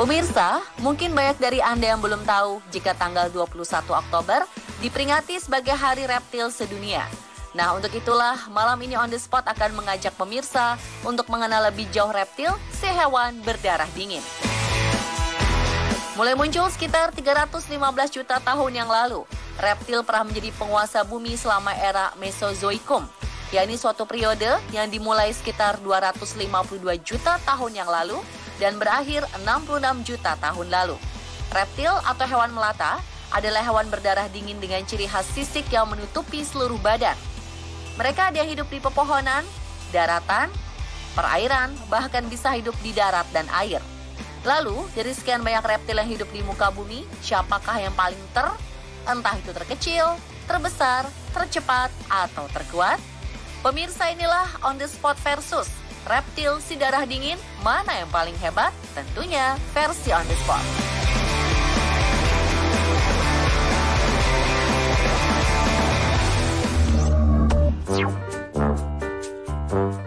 Pemirsa, mungkin banyak dari Anda yang belum tahu jika tanggal 21 Oktober diperingati sebagai Hari Reptil Sedunia. Nah, untuk itulah malam ini On The Spot akan mengajak pemirsa untuk mengenal lebih jauh reptil, si hewan berdarah dingin. Mulai muncul sekitar 315 juta tahun yang lalu, reptil pernah menjadi penguasa bumi selama era Mesozoikum, yakni suatu periode yang dimulai sekitar 252 juta tahun yang lalu dan berakhir 66 juta tahun lalu. Reptil atau hewan melata adalah hewan berdarah dingin dengan ciri khas sisik yang menutupi seluruh badan. Mereka ada yang hidup di pepohonan, daratan, perairan, bahkan bisa hidup di darat dan air. Lalu, dari sekian banyak reptil yang hidup di muka bumi, siapakah yang paling entah itu terkecil, terbesar, tercepat, atau terkuat? Pemirsa, inilah On The Spot versus reptil si darah dingin, mana yang paling hebat? Tentunya versi On The Spot.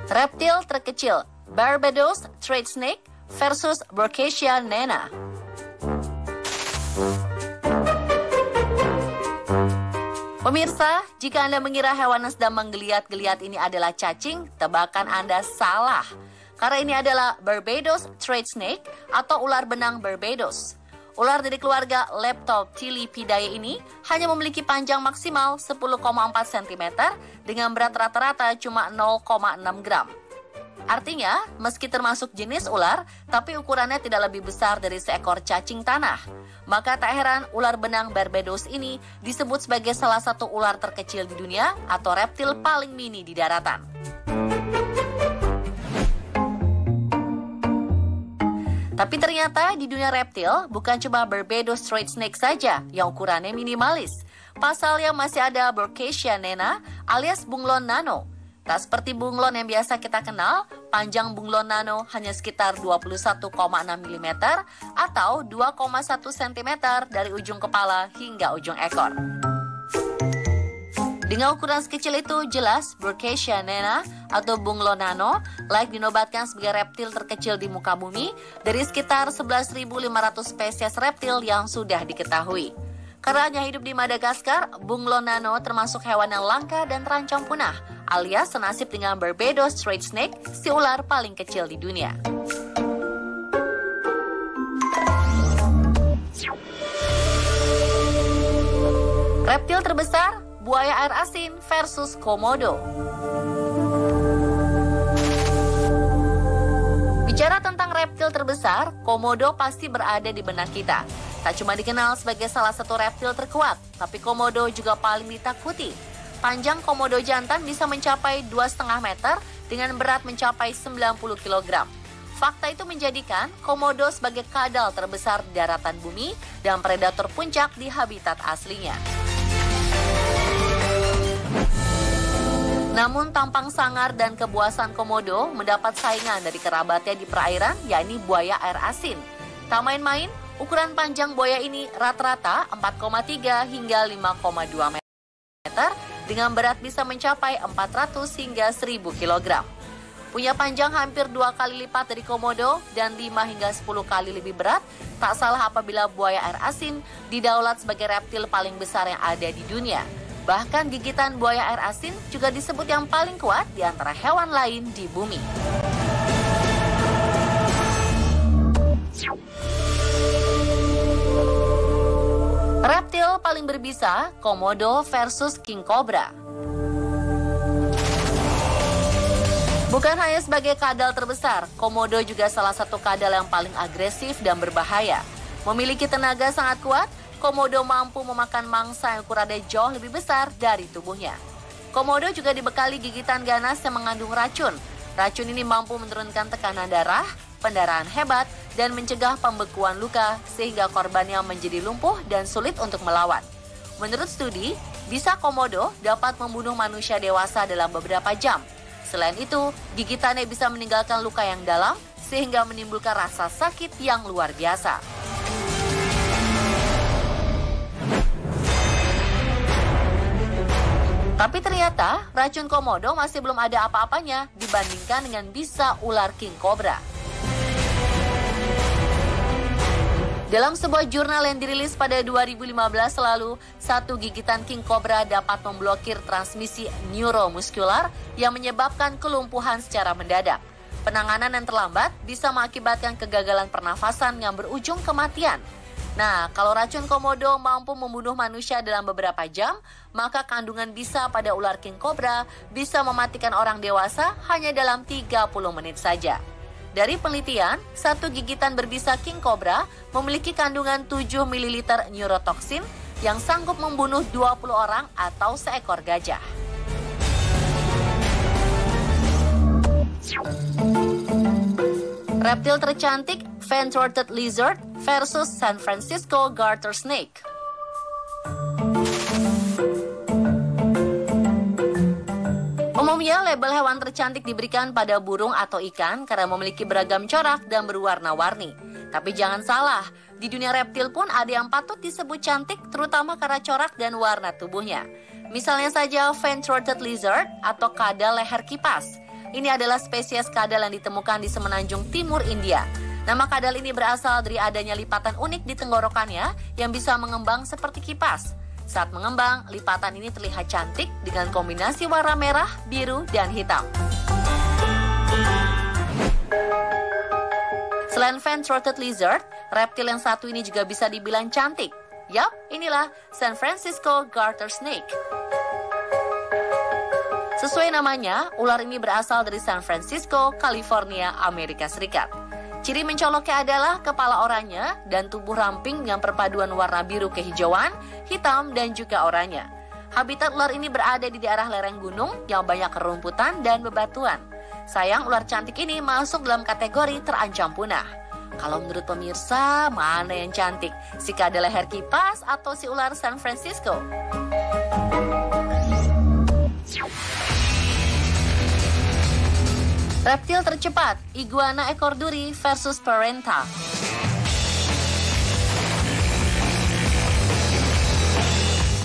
Reptil terkecil, Barbados Trade Snake versus Berkshire Nana. Pemirsa, jika Anda mengira hewan yang sedang menggeliat-geliat ini adalah cacing, tebakan Anda salah. Karena ini adalah Barbados Trade Snake atau ular benang Barbados. Ular dari keluarga Leptoptilipidae ini hanya memiliki panjang maksimal 10,4 cm dengan berat rata-rata cuma 0,6 gram. Artinya, meski termasuk jenis ular, tapi ukurannya tidak lebih besar dari seekor cacing tanah. Maka tak heran ular benang Barbados ini disebut sebagai salah satu ular terkecil di dunia atau reptil paling mini di daratan. Tapi ternyata di dunia reptil bukan cuma Barbados Trade Snake saja yang ukurannya minimalis. Pasalnya masih ada Berkshire Nana alias bunglon nano. Tak seperti bunglon yang biasa kita kenal, panjang bunglon nano hanya sekitar 21,6 mm atau 2,1 cm dari ujung kepala hingga ujung ekor. Dengan ukuran sekecil itu, jelas Berkshire Nana atau bunglon nano layak dinobatkan sebagai reptil terkecil di muka bumi dari sekitar 11.500 spesies reptil yang sudah diketahui. Karena hanya hidup di Madagaskar, bunglon nano termasuk hewan yang langka dan terancam punah, alias senasib dengan Barbados Trade Snake, si ular paling kecil di dunia. Reptil terbesar, buaya air asin versus komodo. Bicara tentang reptil terbesar, komodo pasti berada di benak kita. Tak cuma dikenal sebagai salah satu reptil terkuat, tapi komodo juga paling ditakuti. Panjang komodo jantan bisa mencapai 2,5 meter dengan berat mencapai 90 kg. Fakta itu menjadikan komodo sebagai kadal terbesar di daratan bumi dan predator puncak di habitat aslinya. Namun tampang sangar dan kebuasan komodo mendapat saingan dari kerabatnya di perairan, yakni buaya air asin. Tak main-main, ukuran panjang buaya ini rata-rata 4,3 hingga 5,2 meter dengan berat bisa mencapai 400 hingga 1000 kg. Punya panjang hampir 2 kali lipat dari komodo dan 5 hingga 10 kali lebih berat, tak salah apabila buaya air asin didaulat sebagai reptil paling besar yang ada di dunia. Bahkan gigitan buaya air asin juga disebut yang paling kuat di antara hewan lain di bumi. Reptil paling berbisa, komodo versus king cobra. Bukan hanya sebagai kadal terbesar, komodo juga salah satu kadal yang paling agresif dan berbahaya. Memiliki tenaga sangat kuat, komodo mampu memakan mangsa yang ukurannya jauh lebih besar dari tubuhnya. Komodo juga dibekali gigitan ganas yang mengandung racun. Racun ini mampu menurunkan tekanan darah, pendarahan hebat, dan mencegah pembekuan luka sehingga korbannya menjadi lumpuh dan sulit untuk melawan. Menurut studi, bisa komodo dapat membunuh manusia dewasa dalam beberapa jam. Selain itu, gigitannya bisa meninggalkan luka yang dalam sehingga menimbulkan rasa sakit yang luar biasa. Tapi ternyata racun komodo masih belum ada apa-apanya dibandingkan dengan bisa ular king cobra. Dalam sebuah jurnal yang dirilis pada 2015 lalu, satu gigitan king cobra dapat memblokir transmisi neuromuskular yang menyebabkan kelumpuhan secara mendadak. Penanganan yang terlambat bisa mengakibatkan kegagalan pernafasan yang berujung kematian. Nah, kalau racun komodo mampu membunuh manusia dalam beberapa jam, maka kandungan bisa pada ular king cobra bisa mematikan orang dewasa hanya dalam 30 menit saja. Dari penelitian, satu gigitan berbisa king cobra memiliki kandungan 7 ml neurotoksin yang sanggup membunuh 20 orang atau seekor gajah. Reptil tercantik Fan-throated lizard versus San Francisco garter snake. Umumnya, label hewan tercantik diberikan pada burung atau ikan karena memiliki beragam corak dan berwarna-warni. Tapi jangan salah, di dunia reptil pun ada yang patut disebut cantik terutama karena corak dan warna tubuhnya. Misalnya saja Fan-throated lizard atau kadal leher kipas. Ini adalah spesies kadal yang ditemukan di semenanjung timur India. Nama kadal ini berasal dari adanya lipatan unik di tenggorokannya yang bisa mengembang seperti kipas. Saat mengembang, lipatan ini terlihat cantik dengan kombinasi warna merah, biru, dan hitam. Selain Fan-throated lizard, reptil yang satu ini juga bisa dibilang cantik. Yap, inilah San Francisco garter snake. Sesuai namanya, ular ini berasal dari San Francisco, California, Amerika Serikat. Ciri mencoloknya adalah kepala oranye dan tubuh ramping dengan perpaduan warna biru kehijauan, hitam, dan juga oranye. Habitat ular ini berada di daerah lereng gunung yang banyak kerumputan dan bebatuan. Sayang, ular cantik ini masuk dalam kategori terancam punah. Kalau menurut pemirsa, mana yang cantik? Si kadal leher kipas atau si ular San Francisco? Reptil tercepat, iguana ekor duri versus Parenta.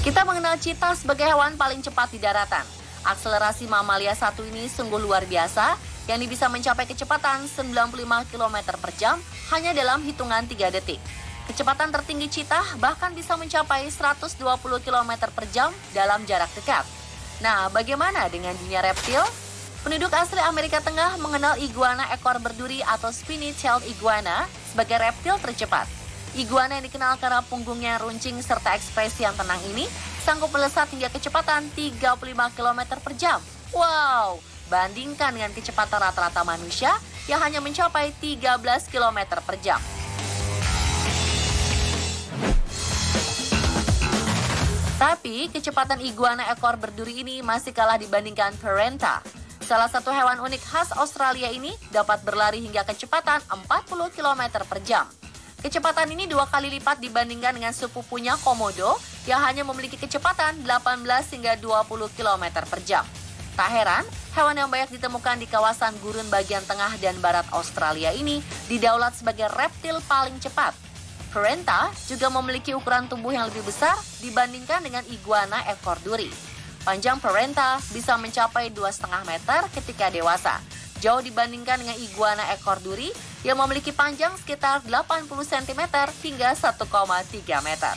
Kita mengenal cheetah sebagai hewan paling cepat di daratan. Akselerasi mamalia satu ini sungguh luar biasa, yang bisa mencapai kecepatan 95 km per jam hanya dalam hitungan 3 detik. Kecepatan tertinggi cheetah bahkan bisa mencapai 120 km per jam dalam jarak dekat. Nah, bagaimana dengan dunia reptil? Penduduk asli Amerika Tengah mengenal iguana ekor berduri atau spiny-tailed iguana sebagai reptil tercepat. Iguana yang dikenal karena punggungnya runcing serta ekspresi yang tenang ini sanggup melesat hingga kecepatan 35 km per jam. Wow, bandingkan dengan kecepatan rata-rata manusia yang hanya mencapai 13 km per jam. Tapi, kecepatan iguana ekor berduri ini masih kalah dibandingkan Parenta. Salah satu hewan unik khas Australia ini dapat berlari hingga kecepatan 40 km per jam. Kecepatan ini 2 kali lipat dibandingkan dengan sepupunya komodo yang hanya memiliki kecepatan 18 hingga 20 km per jam. Tak heran, hewan yang banyak ditemukan di kawasan gurun bagian tengah dan barat Australia ini didaulat sebagai reptil paling cepat. Parenta juga memiliki ukuran tubuh yang lebih besar dibandingkan dengan iguana ekor duri. Panjang Parenta bisa mencapai 2,5 meter ketika dewasa, jauh dibandingkan dengan iguana ekor duri yang memiliki panjang sekitar 80 cm hingga 1,3 meter.